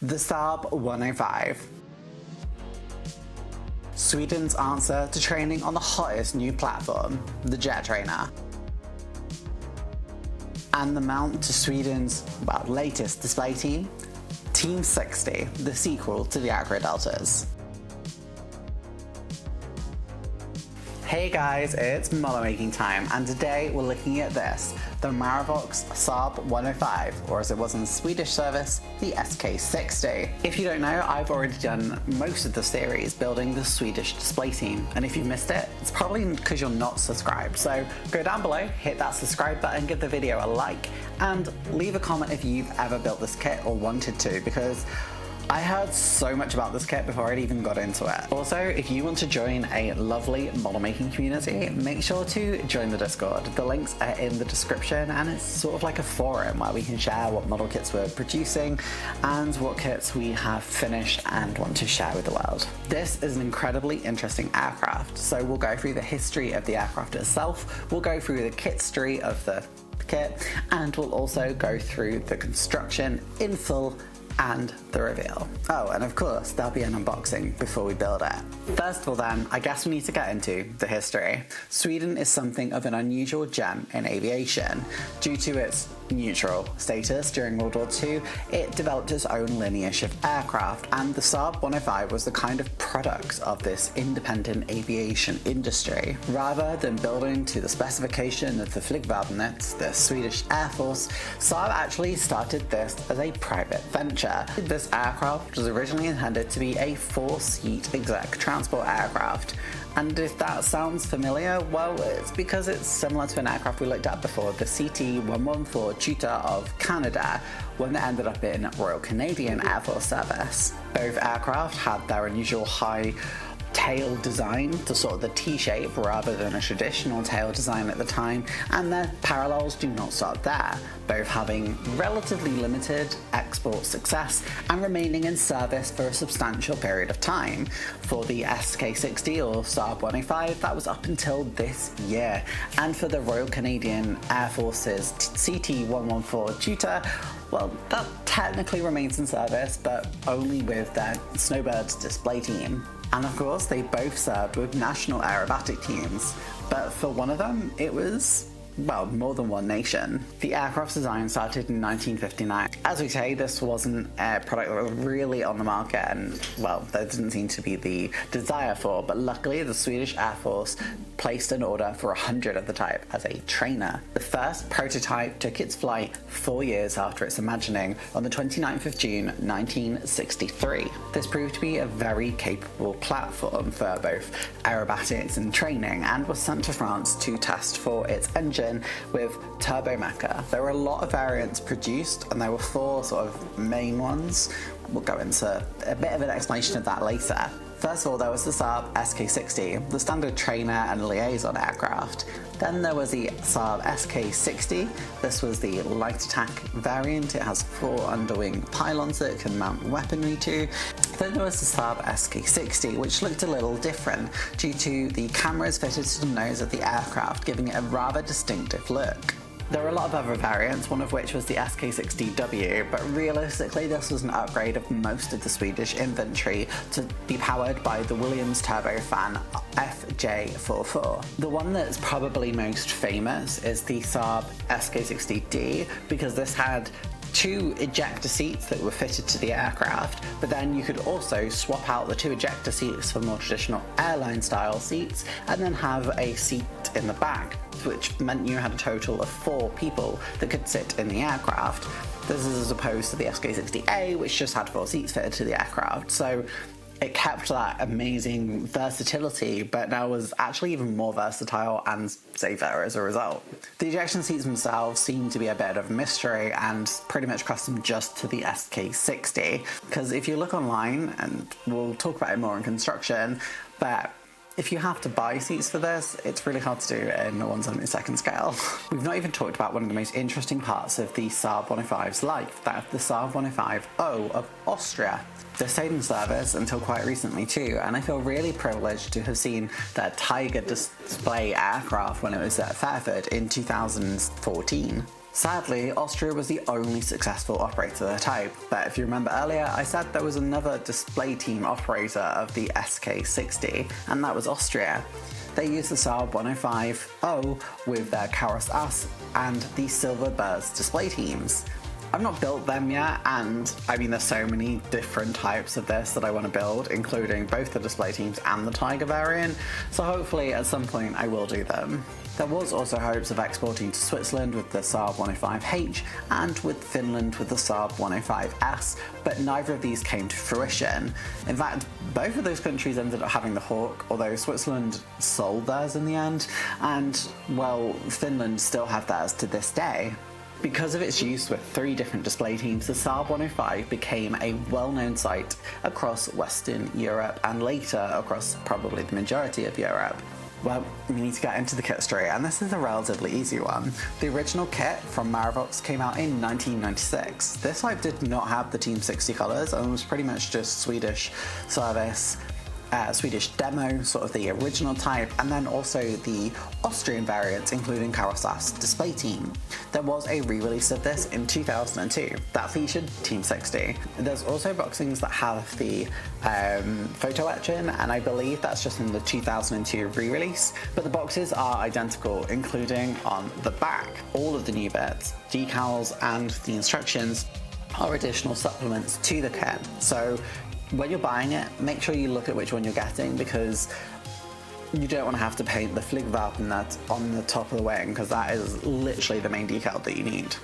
The Saab 105. Sweden's answer to training on the hottest new platform, the jet trainer. And the mount to Sweden's, latest display team, Team 60, the sequel to the Acro Deltas. Hey guys, it's model making time, and today we're looking at this, the Marivox Saab 105, or as it was in the Swedish service, the SK60. If you don't know, I've already done most of the series building the Swedish display team, and if you've missed it, it's probably because you're not subscribed. So go down below, hit that subscribe button, give the video a like, and leave a comment if you've ever built this kit or wanted to, because I heard so much about this kit before I'd even got into it. Also, if you want to join a lovely model making community, make sure to join the Discord. The links are in the description, and it's sort of like a forum where we can share what model kits we're producing and what kits we have finished and want to share with the world. This is an incredibly interesting aircraft, so we'll go through the history of the aircraft itself, we'll go through the kitstory of the kit, and we'll also go through the construction in full and the reveal. Oh, and of course, there'll be an unboxing before we build it. First of all then, I guess we need to get into the history. Sweden is something of an unusual gem in aviation. Due to its neutral status during World War II, it developed its own lineage of aircraft, and the Saab 105 was the kind of product of this independent aviation industry. Rather than building to the specification of the Flygvapnets, the Swedish Air Force, Saab actually started this as a private venture. This aircraft was originally intended to be a 4-seat exec transport aircraft. And if that sounds familiar, well, it's because it's similar to an aircraft we looked at before, the CT-114 Tutor of Canada, one that ended up in Royal Canadian Air Force service. Both aircraft had their unusual high tail design to sort of the T-shape rather than a traditional tail design at the time, and their parallels do not stop there, both having relatively limited export success and remaining in service for a substantial period of time. For the SK60 or Saab 105, that was up until this year, and for the Royal Canadian Air Force's CT-114 Tutor, well, that technically remains in service, but only with their Snowbirds display team. And of course, they both served with national aerobatic teams, but for one of them, it was, well, more than one nation. The aircraft's design started in 1959. As we say, this wasn't a product that was really on the market, and, well, there didn't seem to be the desire for, but luckily the Swedish Air Force placed an order for 100 of the type as a trainer. The first prototype took its flight 4 years after its imagining on the 29th of June 1963. This proved to be a very capable platform for both aerobatics and training, and was sent to France to test for its engine with turbomecha. There were a lot of variants produced, and there were 4 sort of main ones. We'll go into a bit of an explanation of that later. First of all, there was the Saab SK60, the standard trainer and liaison aircraft. Then there was the Saab SK60. This was the light attack variant. It has 4 underwing pylons that it can mount weaponry to. Then there was the Saab SK60, which looked a little different due to the cameras fitted to the nose of the aircraft, giving it a rather distinctive look. There were a lot of other variants, one of which was the SK60W, but realistically this was an upgrade of most of the Swedish inventory to be powered by the Williams turbofan FJ44. The one that's probably most famous is the Saab SK60D, because this had 2 ejector seats that were fitted to the aircraft, but then you could also swap out the 2 ejector seats for more traditional airline style seats and then have a seat in the back, which meant you had a total of 4 people that could sit in the aircraft. This is as opposed to the SK60A, which just had 4 seats fitted to the aircraft. So it kept that amazing versatility, but now was actually even more versatile and safer as a result. The ejection seats themselves seem to be a bit of a mystery and pretty much custom just to the SK60, because if you look online, and we'll talk about it more in construction, but if you have to buy seats for this, it's really hard to do in a 1/72 scale. We've not even talked about one of the most interesting parts of the Saab 105's life, that of the Saab 105O of Austria. They stayed in service until quite recently too, and I feel really privileged to have seen that Tiger display aircraft when it was at Fairford in 2014. Sadly, Austria was the only successful operator of the type, but if you remember earlier, I said there was another display team operator of the SK60, and that was Austria. They used the Saab 105O with their Karos As and the Silver Burst display teams. I've not built them yet, and I mean there's so many different types of this that I want to build, including both the display teams and the Tiger variant, so hopefully at some point I will do them. There was also hopes of exporting to Switzerland with the Saab 105H and with Finland with the Saab 105S, but neither of these came to fruition. In fact, both of those countries ended up having the Hawk, although Switzerland sold theirs in the end, and, well, Finland still have theirs to this day. Because of its use with 3 different display teams, the Saab 105 became a well-known sight across Western Europe and later across probably the majority of Europe. Well, we need to get into the kit story, and this is a relatively easy one. The original kit from Marivox came out in 1996. This type did not have the Team 60 colours and was pretty much just Swedish service, Swedish demo, sort of the original type, and then also the Austrian variants, including Karos As display team. There was a re-release of this in 2002 that featured Team 60. There's also boxings that have the photo etching, and I believe that's just in the 2002 re-release, but the boxes are identical, including on the back. All of the new bits, decals, and the instructions are additional supplements to the kit. So when you're buying it, make sure you look at which one you're getting, because you don't want to have to paint the Flygvapnets on the top of the wing, because that is literally the main decal that you need.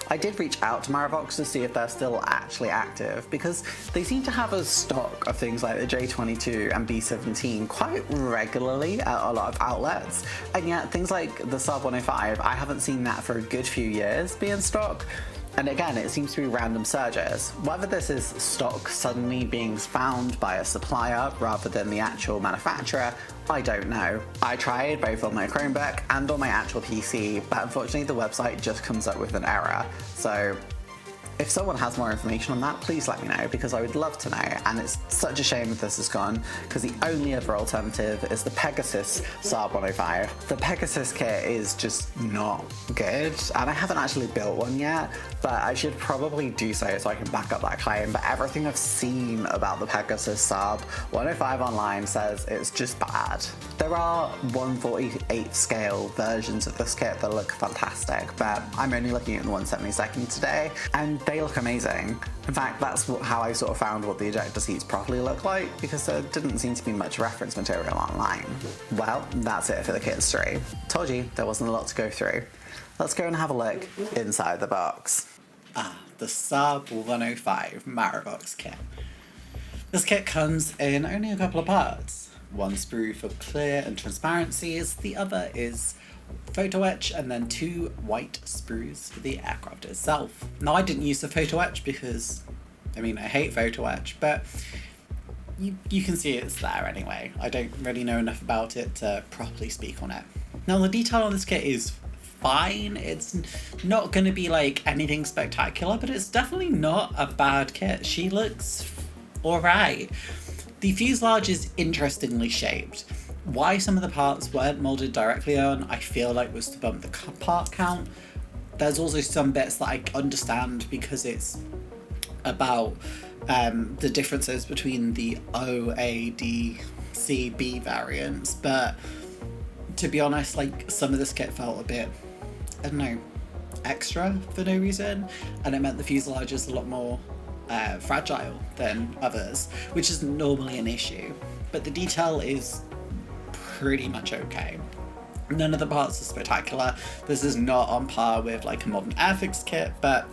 I did reach out to Marivox to see if they're still actually active, because they seem to have a stock of things like the J22 and B17 quite regularly at a lot of outlets, and yet things like the Saab 105, I haven't seen that for a good few years be in stock. And again, it seems to be random surges. Whether this is stock suddenly being found by a supplier rather than the actual manufacturer, I don't know. I tried both on my Chromebook and on my actual PC, but unfortunately the website just comes up with an error. So if someone has more information on that, please let me know, because I would love to know, and it's such a shame that this is gone, because the only other alternative is the Pegasus Saab 105. The Pegasus kit is just not good, and I haven't actually built one yet, but I should probably do so I can back up that claim, but everything I've seen about the Pegasus Saab 105 online says it's just bad. There are 1/48 scale versions of this kit that look fantastic, but I'm only looking at the 1/72 today, and they look amazing. In fact, that's how I sort of found what the ejector seats properly look like, because there didn't seem to be much reference material online. Well, that's it for the kit story. Told you there wasn't a lot to go through. Let's go and have a look inside the box. The Saab 105 Marivox kit. This kit comes in only a couple of parts. One sprue for clear and transparencies, the other is photo etch, and then 2 white sprues for the aircraft itself. Now, I didn't use the photo etch because, I mean, I hate photo etch, but you can see it's there anyway. I don't really know enough about it to properly speak on it. Now, the detail on this kit is fine. It's not going to be like anything spectacular, but it's definitely not a bad kit. She looks alright. The fuselage is interestingly shaped. Why some of the parts weren't molded directly on, I feel like was to bump the part count. There's also some bits that I understand because it's about the differences between the O, A, D, C, B variants, but to be honest, like, some of this kit felt a bit, I don't know, extra for no reason, and it meant the fuselage is a lot more fragile than others, which isn't normally an issue, but the detail is pretty much okay. None of the parts are spectacular. This is not on par with like a modern Airfix kit, but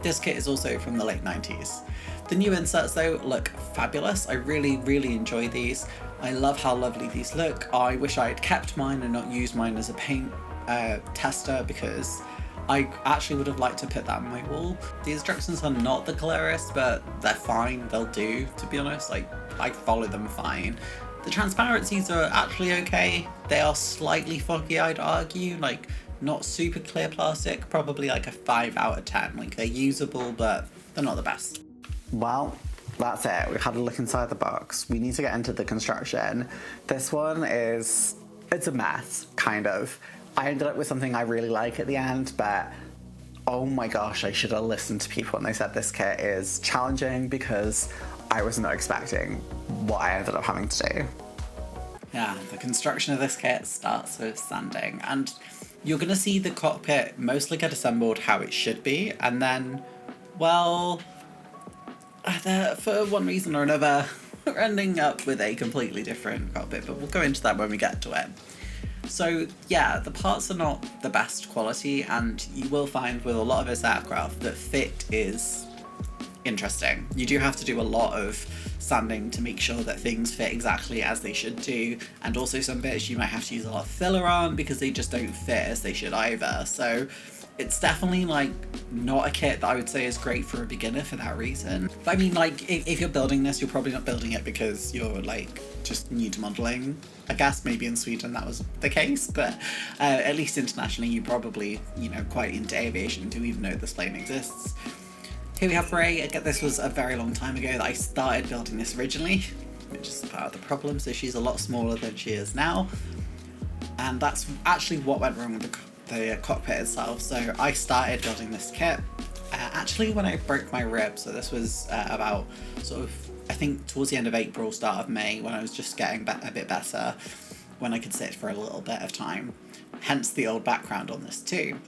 this kit is also from the late 90s. The new inserts though look fabulous. I really enjoy these. I love how lovely these look. I wish I had kept mine and not used mine as a paint tester, because I actually would have liked to put that on my wall. The instructions are not the clearest, but they're fine. They'll do, to be honest. Like, I follow them fine. The transparencies are actually okay. They are slightly foggy, I'd argue, like not super clear plastic, probably like a 5 out of 10. Like, they're usable, but they're not the best. Well, that's it. We've had a look inside the box. We need to get into the construction. This one it's a mess, kind of. I ended up with something I really like at the end, but oh my gosh, I should have listened to people when they said this kit is challenging, because I was not expecting what I ended up having to do. Yeah, the construction of this kit starts with sanding, and you're going to see the cockpit mostly get assembled how it should be, and then, well, for one reason or another, we're ending up with a completely different cockpit, but we'll go into that when we get to it. So yeah, the parts are not the best quality, and you will find with a lot of this aircraft that fit is interesting. You do have to do a lot of sanding to make sure that things fit exactly as they should do, and also some bits you might have to use a lot of filler on because they just don't fit as they should either. So it's definitely like not a kit that I would say is great for a beginner for that reason. But I mean, like, if you're building this, you're probably not building it because you're like just new to modelling. I guess maybe in Sweden that was the case, but at least internationally you probably, you know, quite into aviation to even know this plane exists. Here we have Ray. Again, this was a very long time ago that I started building this originally, which is part of the problem. So she's a lot smaller than she is now, and that's actually what went wrong with the cockpit itself. So I started building this kit actually when I broke my rib. So this was about sort of, I think, towards the end of April, start of May, when I was just getting a bit better, when I could sit for a little bit of time. Hence the old background on this too.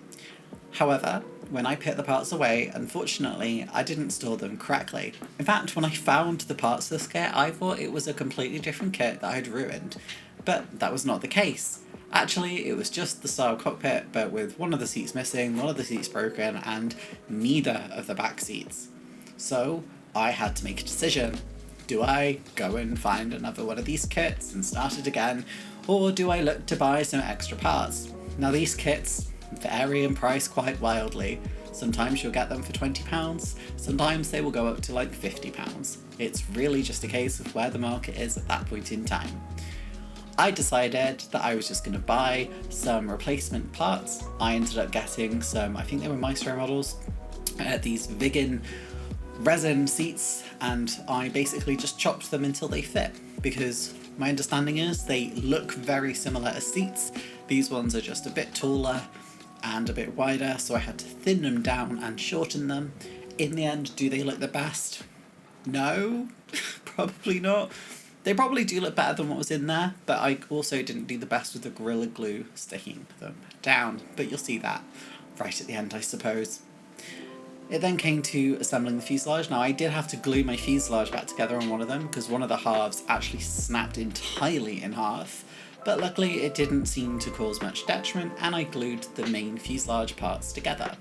However, when I put the parts away, unfortunately, I didn't store them correctly. In fact, when I found the parts of this kit, I thought it was a completely different kit that I'd ruined, but that was not the case. Actually, it was just the Saab cockpit, but with one of the seats missing, one of the seats broken, and neither of the back seats. So I had to make a decision. Do I go and find another one of these kits and start it again, or do I look to buy some extra parts? Now, these kits vary in price quite wildly. Sometimes you'll get them for £20, sometimes they will go up to like £50. It's really just a case of where the market is at that point in time. I decided that I was just going to buy some replacement parts. I ended up getting some, I think they were Maestro models, these vegan resin seats, and I basically just chopped them until they fit, because my understanding is they look very similar as seats. These ones are just a bit taller and a bit wider, so I had to thin them down and shorten them. In the end, do they look the best? No, probably not. They probably do look better than what was in there, but I also didn't do the best with the Gorilla Glue sticking them down, but you'll see that right at the end, I suppose. It then came to assembling the fuselage. Now, I did have to glue my fuselage back together on one of them because one of the halves actually snapped entirely in half, but luckily it didn't seem to cause much detriment, and I glued the main fuselage parts together.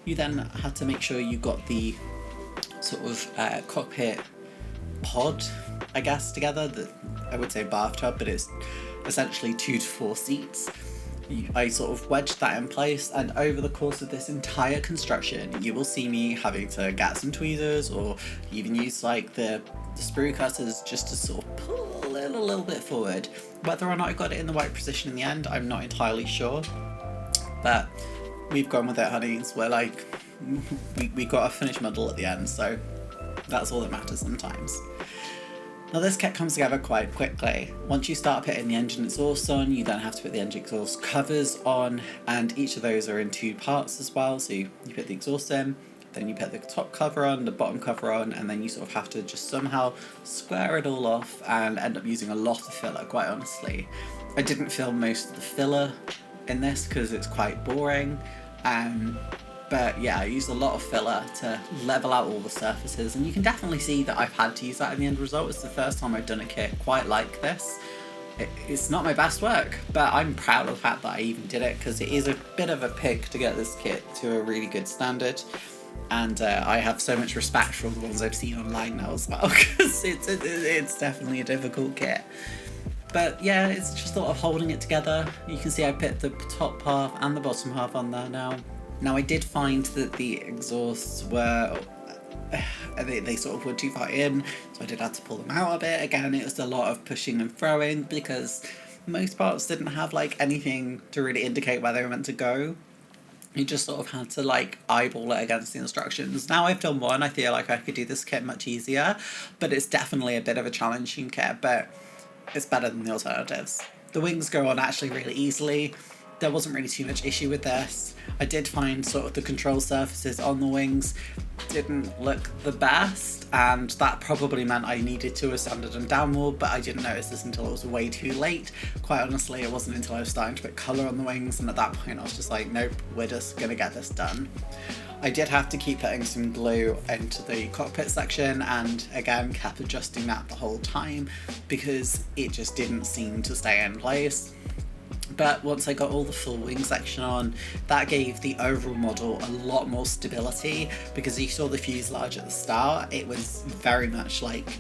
You then had to make sure you got the sort of cockpit pod, I guess, together. I would say bathtub, but it's essentially 2 to 4 seats. I sort of wedged that in place, and over the course of this entire construction, you will see me having to get some tweezers or even use like the sprue cutters just to sort of pull it a little bit forward. Whether or not I got it in the right position in the end, I'm not entirely sure, but we've gone with it, honeys. We're like, we got a finished model at the end, so that's all that matters sometimes. Now, this kit comes together quite quickly. Once you start putting the engine exhaust on, you then have to put the engine exhaust covers on, and each of those are in 2 parts as well. So you put the exhaust in, then you put the top cover on, the bottom cover on, and then you sort of have to just somehow square it all off and end up using a lot of filler, quite honestly. I didn't film most of the filler in this because it's quite boring, but yeah, I used a lot of filler to level out all the surfaces, and you can definitely see that I've had to use that in the end result. It's the first time I've done a kit quite like this. It's not my best work, but I'm proud of the fact that I even did it, because it is a bit of a pig to get this kit to a really good standard. And I have so much respect for all the ones I've seen online now as well, because it's definitely a difficult kit. But yeah, it's just sort of holding it together. You can see I put the top half and the bottom half on there now. Now, I did find that the exhausts were, they sort of were too far in, so I did have to pull them out a bit. Again, it was a lot of pushing and throwing because most parts didn't have like anything to really indicate where they were meant to go. You just sort of had to like eyeball it against the instructions. Now I've done one, I feel like I could do this kit much easier, but it's definitely a bit of a challenging kit, but it's better than the alternatives. The wings go on actually really easily. there wasn't really too much issue with this. I did find sort of the control surfaces on the wings didn't look the best, and that probably meant I needed to have sanded them down more, but I didn't notice this until it was way too late. Quite honestly, it wasn't until I was starting to put colour on the wings, and at that point I was just like, nope, we're just gonna get this done. I did have to keep putting some glue into the cockpit section, and again kept adjusting that the whole time because it just didn't seem to stay in place. But once I got all the full wing section on, that gave the overall model a lot more stability, because you saw the fuselage at the start, it was very much like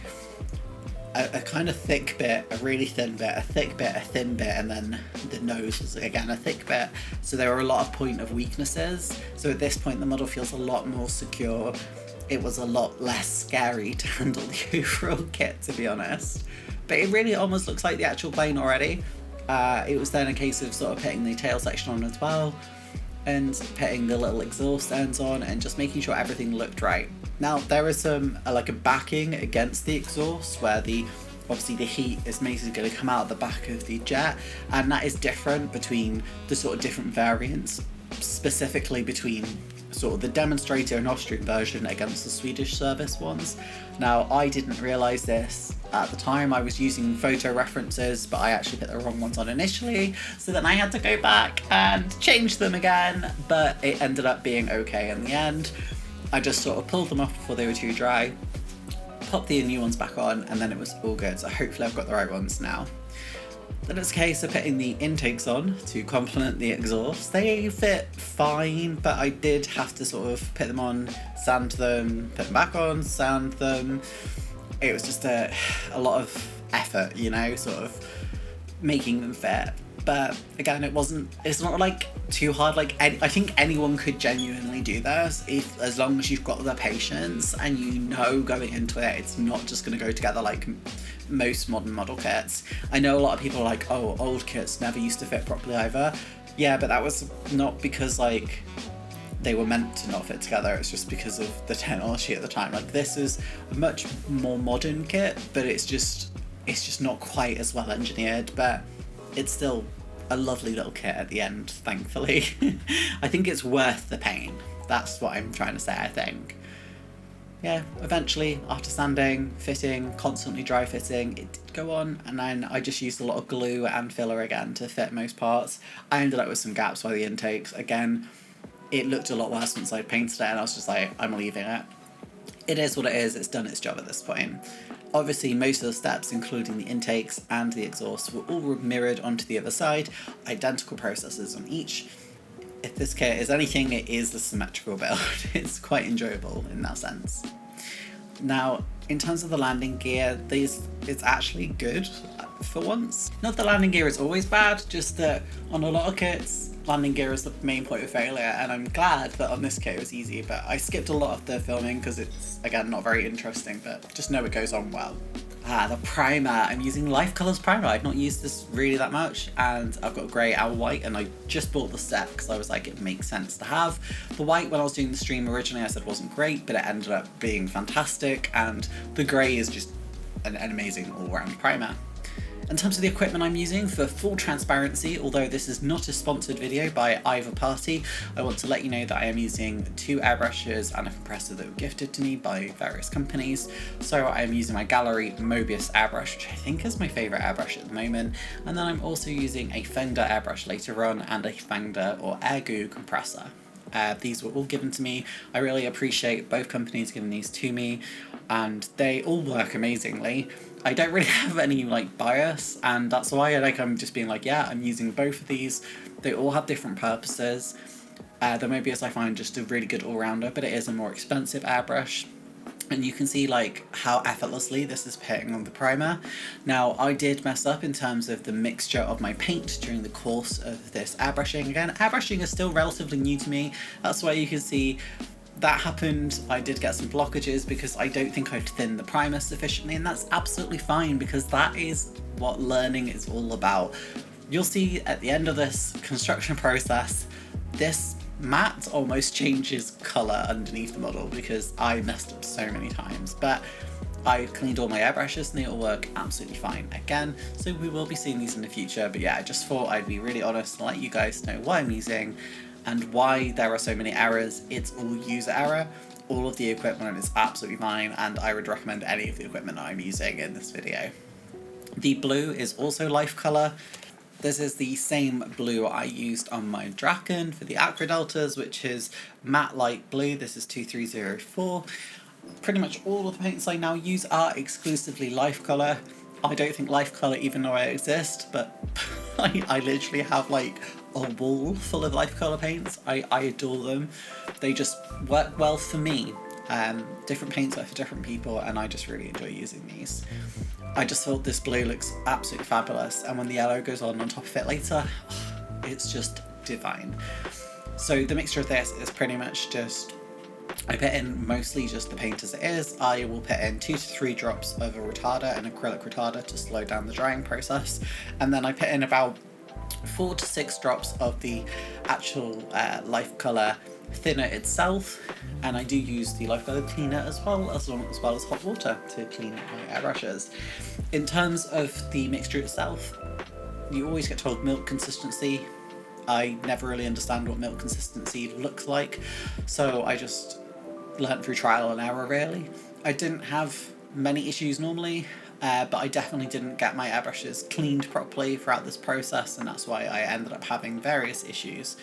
a kind of thick bit, a really thin bit, a thick bit, a thin bit, and then the nose was again a thick bit. So there were a lot of point of weaknesses. So at this point the model feels a lot more secure. It was a lot less scary to handle the overall kit, to be honest. But it really almost looks like the actual plane already. It was then a case of sort of putting the tail section on as well, and putting the little exhaust ends on, and just making sure everything looked right. Now there is some like a backing against the exhaust where obviously the heat is basically going to come out the back of the jet, and that is different between the sort of different variants, specifically between sort of the demonstrator and Austrian version against the Swedish service ones. Now I didn't realise this at the time. I was using photo references, but I actually put the wrong ones on initially, so then I had to go back and change them again, but it ended up being okay in the end. I just sort of pulled them off before they were too dry, popped the new ones back on, and then it was all good. So hopefully I've got the right ones now. Then it's a case of putting the intakes on to complement the exhaust. They fit fine, but I did have to sort of put them on, sand them, put them back on, sand them. It was just a lot of effort, you know, sort of making them fit. But again, it's not like too hard. Like I think anyone could genuinely do this as long as you've got the patience and you know going into it, it's not just going to go together like most modern model kits. I know a lot of people are like, oh, old kits never used to fit properly either. Yeah, but that was not because like they were meant to not fit together. It's just because of the technology at the time. Like this is a much more modern kit, but it's just not quite as well engineered, but it's still a lovely little kit at the end, thankfully. I think it's worth the pain. That's what I'm trying to say, I think. Yeah, eventually, after sanding, fitting, constantly dry fitting, it did go on, and then I just used a lot of glue and filler again to fit most parts. I ended up with some gaps by the intakes. Again, it looked a lot worse once I painted it, and I was just like, I'm leaving it. It is what it is, it's done its job at this point. Obviously, most of the steps, including the intakes and the exhaust, were all mirrored onto the other side, identical processes on each. If this kit is anything, it is the symmetrical build. It's quite enjoyable in that sense. Now, in terms of the landing gear, it's actually good for once. Not that landing gear is always bad, just that on a lot of kits, landing gear is the main point of failure, and I'm glad that on this kit it was easy, but I skipped a lot of the filming because it's, again, not very interesting, but just know it goes on well. The primer. I'm using Life Colours primer. I've not used this really that much, and I've got grey and white, and I just bought the set because I was like, it makes sense to have. The white, when I was doing the stream originally, I said wasn't great, but it ended up being fantastic, and the grey is just an amazing all-round primer. In terms of the equipment I'm using, for full transparency, although this is not a sponsored video by either party, I want to let you know that I am using 2 airbrushes and a compressor that were gifted to me by various companies. So I am using my Gallery Mobius airbrush, which I think is my favourite airbrush at the moment, and then I'm also using a Fender airbrush later on and a Fender or Airgoo compressor. These were all given to me. I really appreciate both companies giving these to me, and they all work amazingly. I don't really have any like bias, and that's why I'm just being like, yeah, I'm using both of these. They all have different purposes. The Mobius I find just a really good all-rounder, but it is a more expensive airbrush. And you can see like how effortlessly this is hitting on the primer. Now, I did mess up in terms of the mixture of my paint during the course of this airbrushing. Again, airbrushing is still relatively new to me. That's why you can see that happened. I did get some blockages because I don't think I'd thinned the primer sufficiently, and that's absolutely fine because that is what learning is all about. You'll see at the end of this construction process, this matte almost changes colour underneath the model because I messed up so many times, but I cleaned all my airbrushes and they all work absolutely fine again, so we will be seeing these in the future. But yeah, I just thought I'd be really honest and let you guys know what I'm using and why there are so many errors. It's all user error. All of the equipment is absolutely fine, and I would recommend any of the equipment that I'm using in this video. The blue is also life colour. This is the same blue I used on my Draken for the Acro Deltas, which is matte light blue. This is 2304. Pretty much all of the paints I now use are exclusively life colour. I don't think life colour even know I exist, but I literally have like a wall full of life colour paints. I adore them. They just work well for me. Different paints work for different people, and I just really enjoy using these. I just thought this blue looks absolutely fabulous, and when the yellow goes on top of it later, it's just divine. So the mixture of this is pretty much just, I put in mostly just the paint as it is. I will put in 2 to 3 drops of a retarder, an acrylic retarder, to slow down the drying process, and then I put in about 4 to 6 drops of the actual life colour thinner itself, and I do use the life colour cleaner as well as hot water to clean my airbrushes. In terms of the mixture itself, you always get told milk consistency. I never really understand what milk consistency looks like, so I just learnt through trial and error really. I didn't have many issues normally, but I definitely didn't get my airbrushes cleaned properly throughout this process, and that's why I ended up having various issues.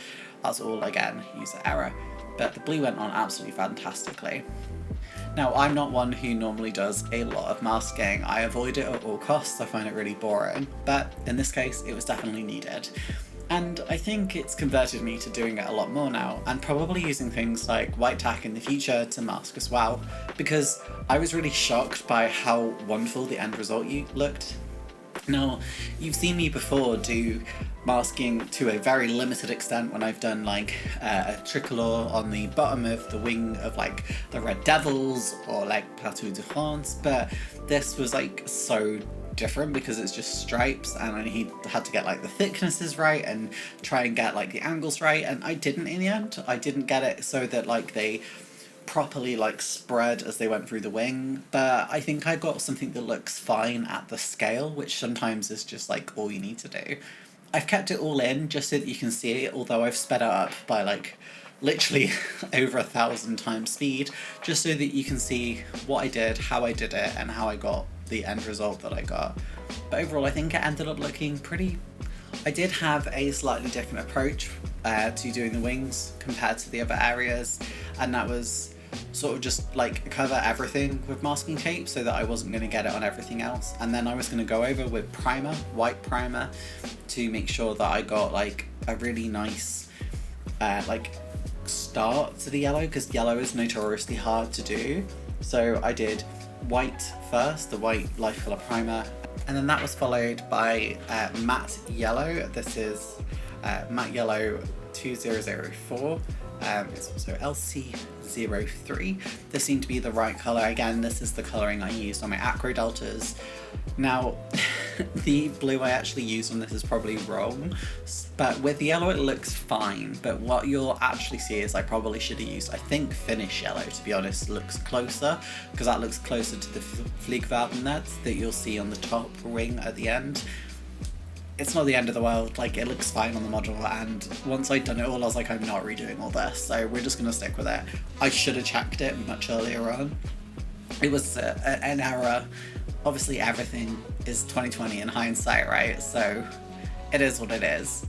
That's all, again, user error. But the blue went on absolutely fantastically. Now, I'm not one who normally does a lot of masking. I avoid it at all costs. I find it really boring. But in this case, it was definitely needed. And I think it's converted me to doing it a lot more now, and probably using things like white tack in the future to mask as well, because I was really shocked by how wonderful the end result looked. Now, you've seen me before do masking to a very limited extent when I've done like a tricolor on the bottom of the wing of like the Red Devils or like Plateau de France, but this was like so different because it's just stripes, and I had to get like the thicknesses right and try and get like the angles right, and I didn't in the end. I didn't get it so that like they properly like spread as they went through the wing, but I think I got something that looks fine at the scale, which sometimes is just like all you need to do. I've kept it all in just so that you can see it, although I've sped it up by like literally over 1,000 times speed, just so that you can see what I did, how I did it, and how I got the end result that I got. But overall I think it ended up looking pretty. I did have a slightly different approach to doing the wings compared to the other areas, and that was sort of just like cover everything with masking tape so that I wasn't going to get it on everything else, and then I was going to go over with primer, white primer, to make sure that I got like a really nice like start to the yellow, because yellow is notoriously hard to do. So I did white first, the white life colour primer, and then that was followed by matte yellow. This is matte yellow 2004. It's also LC03. This seemed to be the right colour. Again, this is the colouring I used on my Acro Deltas. Now, the blue I actually used on this is probably wrong, but with the yellow it looks fine, but what you'll actually see is I probably should have used, I think, finish yellow, to be honest, looks closer, because that looks closer to the Flygvapnets that you'll see on the top wing at the end. It's not the end of the world, like it looks fine on the model, and once I'd done it all I was like, I'm not redoing all this, so we're just going to stick with it. I should have checked it much earlier on. It was an error. Obviously everything is 2020 in hindsight, right? So it is what it is.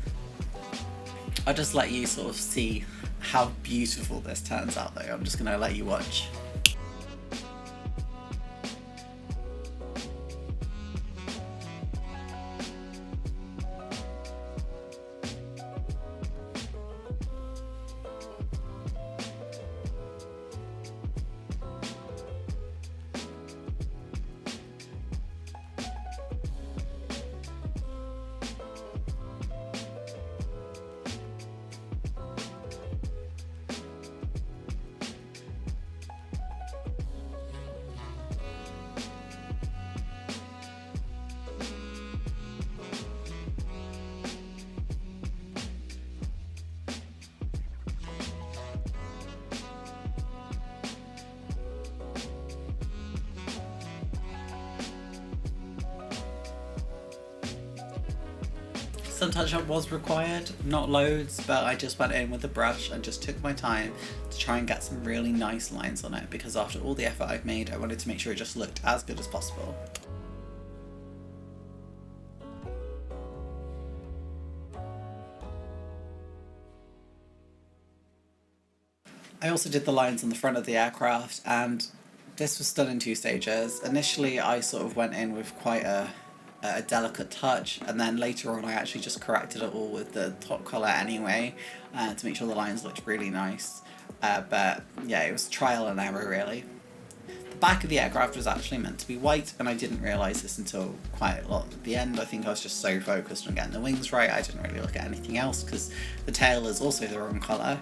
I'll just let you sort of see how beautiful this turns out though. I'm just going to let you watch. Some touch-up was required, not loads, but I just went in with a brush and just took my time to try and get some really nice lines on it, because after all the effort I've made, I wanted to make sure it just looked as good as possible. I also did the lines on the front of the aircraft, and this was done in 2 stages. Initially I sort of went in with quite a delicate touch, and then later on I actually just corrected it all with the top colour anyway, to make sure the lines looked really nice. But yeah, it was trial and error really. The back of the aircraft was actually meant to be white, and I didn't realise this until quite a lot at the end. I think I was just so focused on getting the wings right, I didn't really look at anything else, because the tail is also the wrong colour.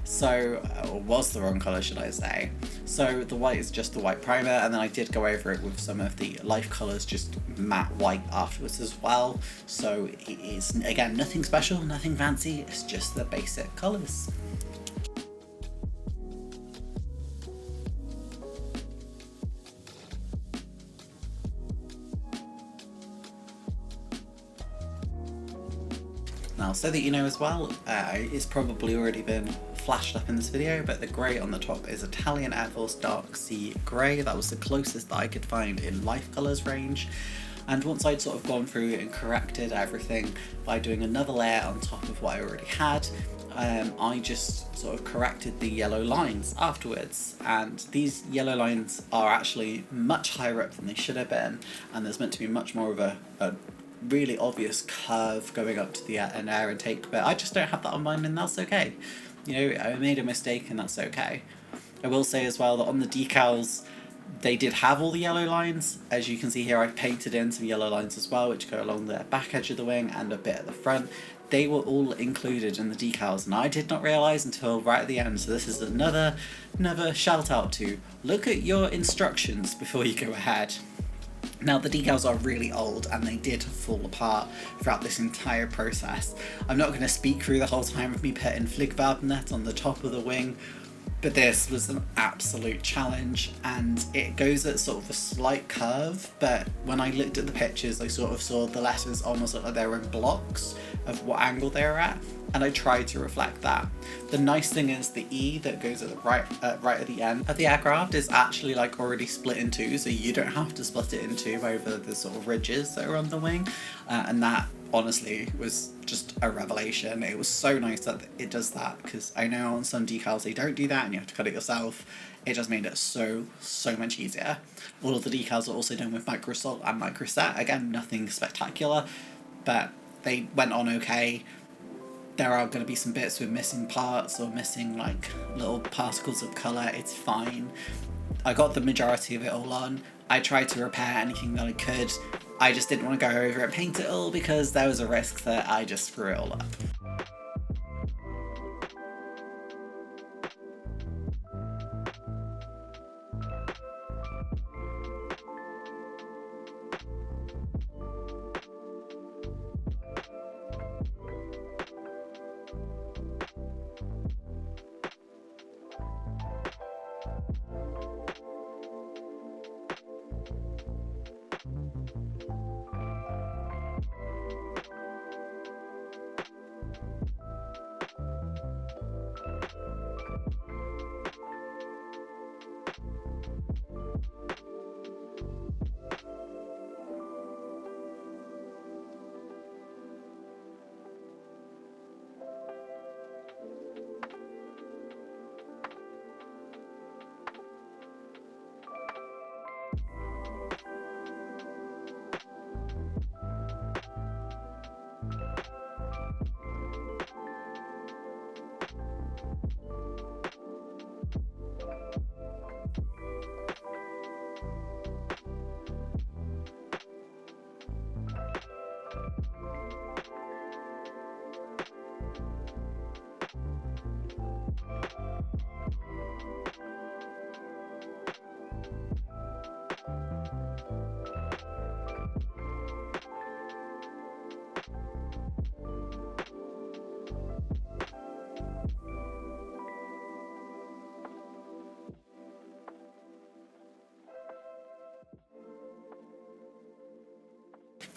So, or was the wrong colour should I say. So the white is just the white primer, and then I did go over it with some of the life colours, just matte white afterwards as well. So it is, again, nothing special, nothing fancy, it's just the basic colours. Now, so that you know as well, it's probably already been flashed up in this video, but the grey on the top is Italian Air Force Dark Sea Grey. That was the closest that I could find in life colours range. And once I'd sort of gone through and corrected everything by doing another layer on top of what I already had, I just sort of corrected the yellow lines afterwards, and these yellow lines are actually much higher up than they should have been, and there's meant to be much more of a really obvious curve going up to an air intake, but I just don't have that on mine, and that's okay. You know, I made a mistake and that's okay. I will say as well that on the decals, they did have all the yellow lines. As you can see here, I've painted in some yellow lines as well, which go along the back edge of the wing and a bit at the front. They were all included in the decals, and I did not realise until right at the end, so this is another shout out to look at your instructions before you go ahead. Now, the decals are really old, and they did fall apart throughout this entire process. I'm not going to speak through the whole time of me putting Flygvapnets on the top of the wing, but this was an absolute challenge, and it goes at sort of a slight curve, but when I looked at the pictures I sort of saw the letters almost look like they were in blocks of what angle they were at, and I tried to reflect that. The nice thing is the E that goes at the right at the end of the aircraft is actually like already split in two, so you don't have to split it in two over the sort of ridges that are on the wing, and that honestly was just a revelation. It was so nice that it does that, because I know on some decals they don't do that and you have to cut it yourself. It just made it so much easier. All of the decals are also done with microsalt and microset. Again, nothing spectacular, but they went on okay. There are going to be some bits with missing parts or missing like little particles of colour. It's fine. I got the majority of it all on. I tried to repair anything that I could. I just didn't want to go over and paint it all, because there was a risk that I just screw it all up.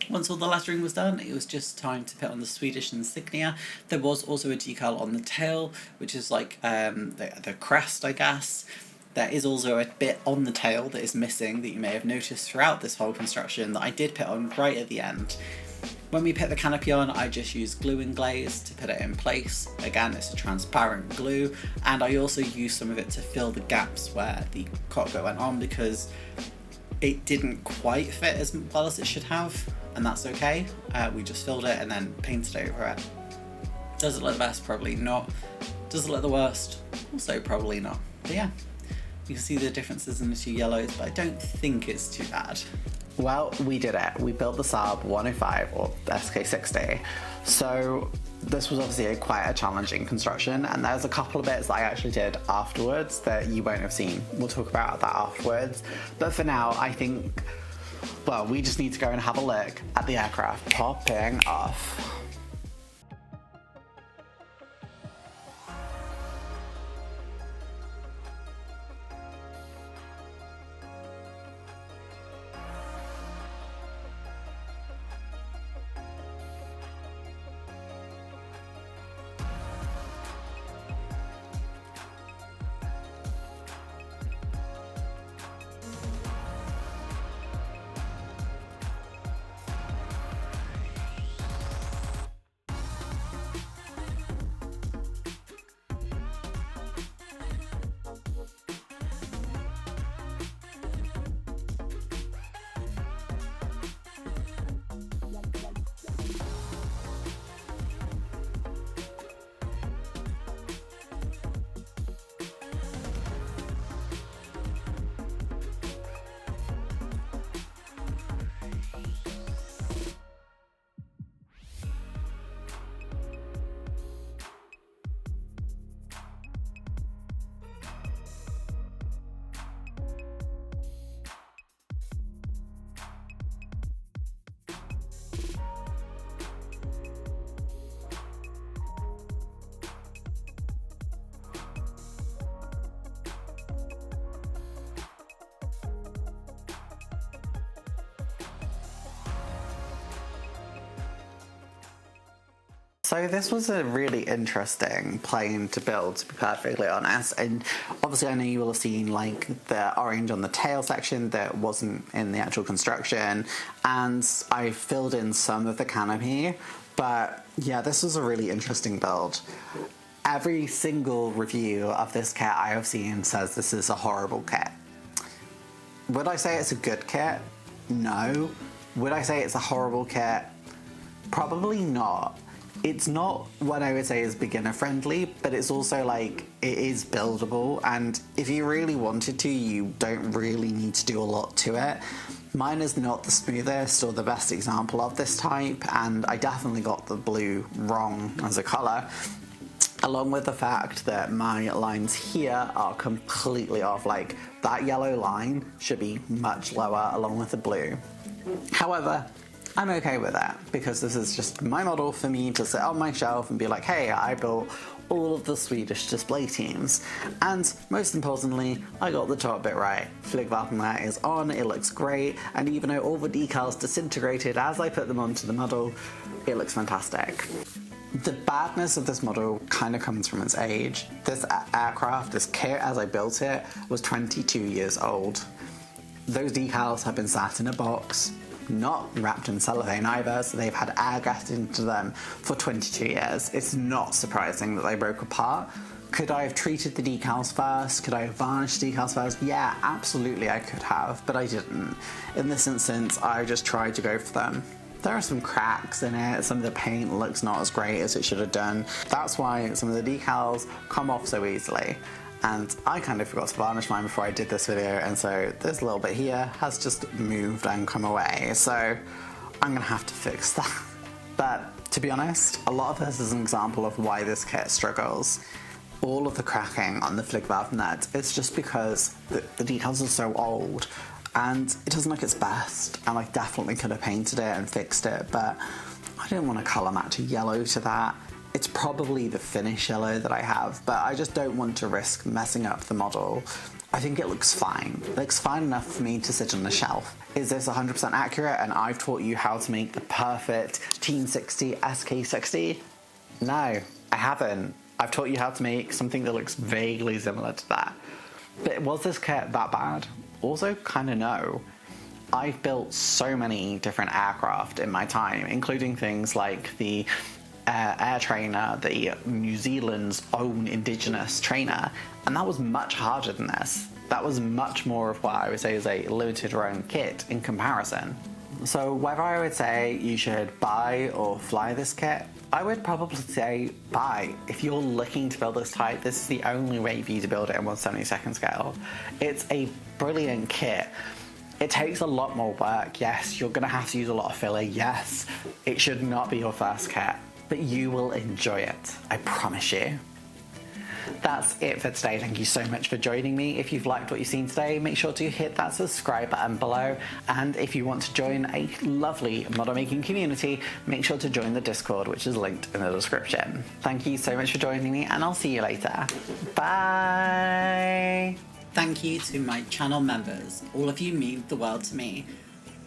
Once all the lettering was done, it was just time to put on the Swedish insignia. There was also a decal on the tail, which is like the crest, I guess. There is also a bit on the tail that is missing that you may have noticed throughout this whole construction that I did put on right at the end. When we put the canopy on, I just used glue and glaze to put it in place. Again, it's a transparent glue, and I also used some of it to fill the gaps where the cockpit went on because it didn't quite fit as well as it should have, and that's okay. We just filled it and then painted over it. Does it look the best? Probably not. Does it look the worst? Also probably not. But yeah, you can see the differences in the two yellows, but I don't think it's too bad. Well, we did it. We built the Saab 105, or SK60. So this was obviously quite a challenging construction, and there's a couple of bits that I actually did afterwards that you won't have seen. We'll talk about that afterwards. But for now, I think, well, we just need to go and have a look at the aircraft popping off. So this was a really interesting plane to build, to be perfectly honest. And obviously I know you will have seen like the orange on the tail section that wasn't in the actual construction, and I filled in some of the canopy. But yeah, this was a really interesting build. Every single review of this kit I have seen says this is a horrible kit. Would I say it's a good kit? No. Would I say it's a horrible kit? Probably not. It's not what I would say is beginner friendly, but it's also like, it is buildable, and if you really wanted to, you don't really need to do a lot to it. Mine is not the smoothest or the best example of this type, and I definitely got the blue wrong as a colour, along with the fact that my lines here are completely off. Like, that yellow line should be much lower along with the blue. However, I'm okay with that, because this is just my model for me to sit on my shelf and be like, hey, I built all of the Swedish display teams. And most importantly, I got the top bit right. Flygvapnet is on, it looks great, and even though all the decals disintegrated as I put them onto the model, it looks fantastic. The badness of this model kind of comes from its age. This aircraft, this kit as I built it, was 22 years old. Those decals have been sat in a box, not wrapped in cellophane either, so they've had air get into them for 22 years. It's not surprising that they broke apart. Could I have treated the decals first? Could I have varnished decals first? Yeah, absolutely I could have, but I didn't. In this instance, I just tried to go for them. There are some cracks in it, some of the paint looks not as great as it should have done. That's why some of the decals come off so easily. And I kind of forgot to varnish mine before I did this video, and so this little bit here has just moved and come away, so I'm gonna have to fix that. But to be honest, a lot of this is an example of why this kit struggles. All of the cracking on the Flygvapnet is just because the decals are so old, and it doesn't look its best, and I definitely could have painted it and fixed it, but I didn't want to colour match a yellow to that. It's probably the finish yellow that I have, but I just don't want to risk messing up the model. I think it looks fine. It looks fine enough for me to sit on the shelf. Is this 100% accurate and I've taught you how to make the perfect Team 60 SK60? No, I haven't. I've taught you how to make something that looks vaguely similar to that. But was this kit that bad? Also, kinda no. I've built so many different aircraft in my time, including things like the air trainer, the New Zealand's own indigenous trainer, and that was much harder than this. That was much more of what I would say is a limited run kit in comparison. So whether I would say you should buy or fly this kit, I would probably say buy. If you're looking to build this type, this is the only way for you to build it in 1/72 scale. It's a brilliant kit. It takes a lot more work, yes, you're gonna have to use a lot of filler, yes. It should not be your first kit, but you will enjoy it, I promise you. That's it for today. Thank you so much for joining me. If you've liked what you've seen today, make sure to hit that subscribe button below. And if you want to join a lovely model making community, make sure to join the Discord, which is linked in the description. Thank you so much for joining me, and I'll see you later. Bye! Thank you to my channel members. All of you mean the world to me.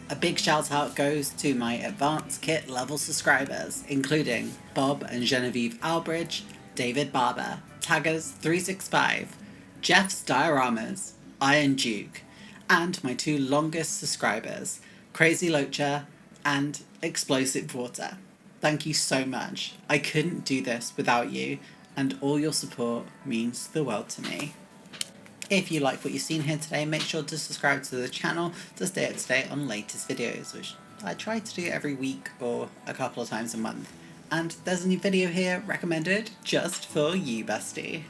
A big shout out goes to my advanced kit level subscribers, including Bob and Genevieve Albridge, David Barber, Taggers365, Jeff's Dioramas, Iron Duke, and my two longest subscribers, Crazy Locha and Explosive Water. Thank you so much. I couldn't do this without you, and all your support means the world to me. If you like what you've seen here today, make sure to subscribe to the channel to stay up to date on latest videos, which I try to do every week or a couple of times a month. And there's a new video here recommended just for you, bestie.